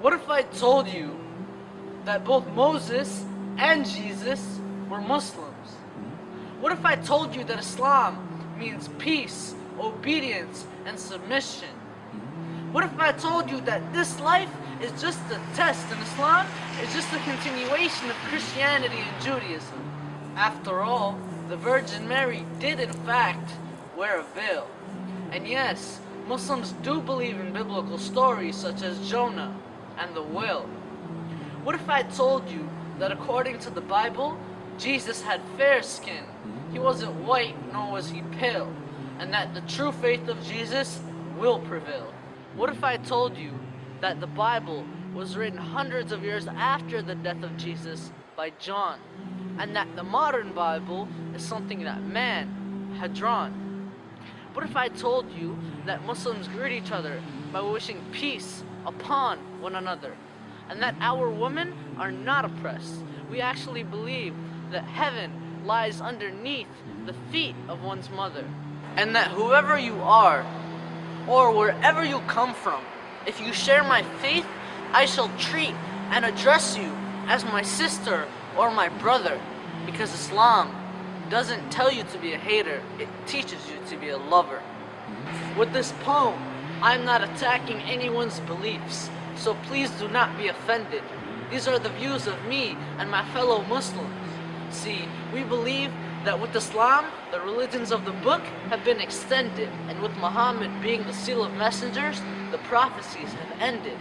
What if I told you that both Moses and Jesus were Muslims? What if I told you that Islam means peace, obedience, and submission? What if I told you that this life is just a test and Islam is just a continuation of Christianity and Judaism? After all, the Virgin Mary did in fact wear a veil. And yes, Muslims do believe in biblical stories such as Jonah and the whale. What if I told you that according to the Bible, Jesus had fair skin, he wasn't white nor was he pale, and that the true faith of Jesus will prevail? What if I told you that the Bible was written hundreds of years after the death of Jesus by John, and that the modern Bible is something that man had drawn? What if I told you that Muslims greet each other by wishing peace upon one another, and that our women are not oppressed? We actually believe that heaven lies underneath the feet of one's mother, and that whoever you are, or wherever you come from, if you share my faith, I shall treat and address you as my sister or my brother, because Islam doesn't tell you to be a hater, it teaches you to be a lover. With this poem, I'm not attacking anyone's beliefs, so please do not be offended. These are the views of me and my fellow Muslims. See, we believe that with Islam, the religions of the book have been extended, and with Muhammad being the seal of messengers, the prophecies have ended.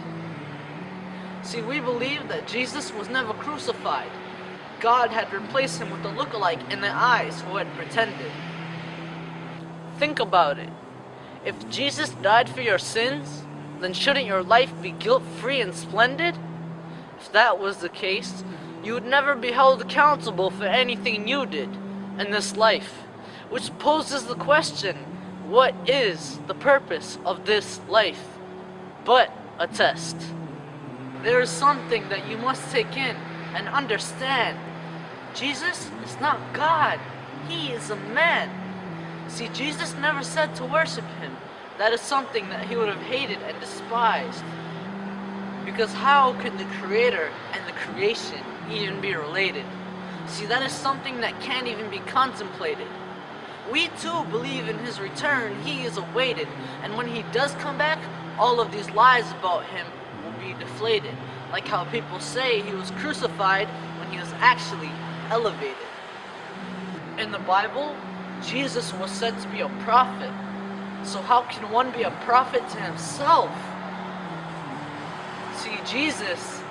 See, we believe that Jesus was never crucified. God had replaced him with a lookalike in the eyes who had pretended. Think about it. If Jesus died for your sins, then shouldn't your life be guilt-free and splendid? If that was the case, you would never be held accountable for anything you did in this life, which poses the question, what is the purpose of this life but a test? There is something that you must take in and understand. Jesus is not God. He is a man. See, Jesus never said to worship him. That is something that he would have hated and despised. Because how could the Creator and the creation even be related? See, that is something that can't even be contemplated. We too believe in his return. He is awaited. And when he does come back, all of these lies about him will be deflated. Like how people say he was crucified when he was actually elevated. In the Bible, Jesus was said to be a prophet. So how can one be a prophet to himself? See, Jesus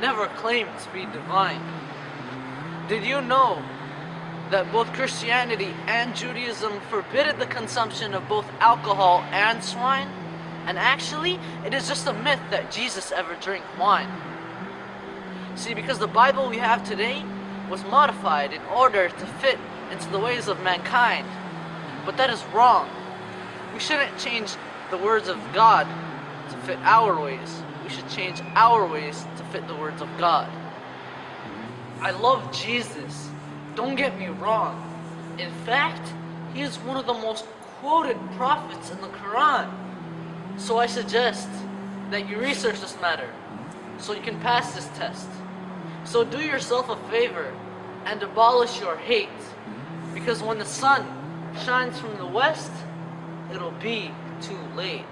never claimed to be divine. Did you know that both Christianity and Judaism forbid the consumption of both alcohol and swine? And actually, it is just a myth that Jesus ever drank wine. See, because the Bible we have today was modified in order to fit into the ways of mankind. But that is wrong. We shouldn't change the words of God to fit our ways. We should change our ways to fit the words of God. I love Jesus. Don't get me wrong. In fact, he is one of the most quoted prophets in the Quran. So I suggest that you research this matter so you can pass this test. So do yourself a favor and abolish your hate, because when the sun shines from the west, it'll be too late.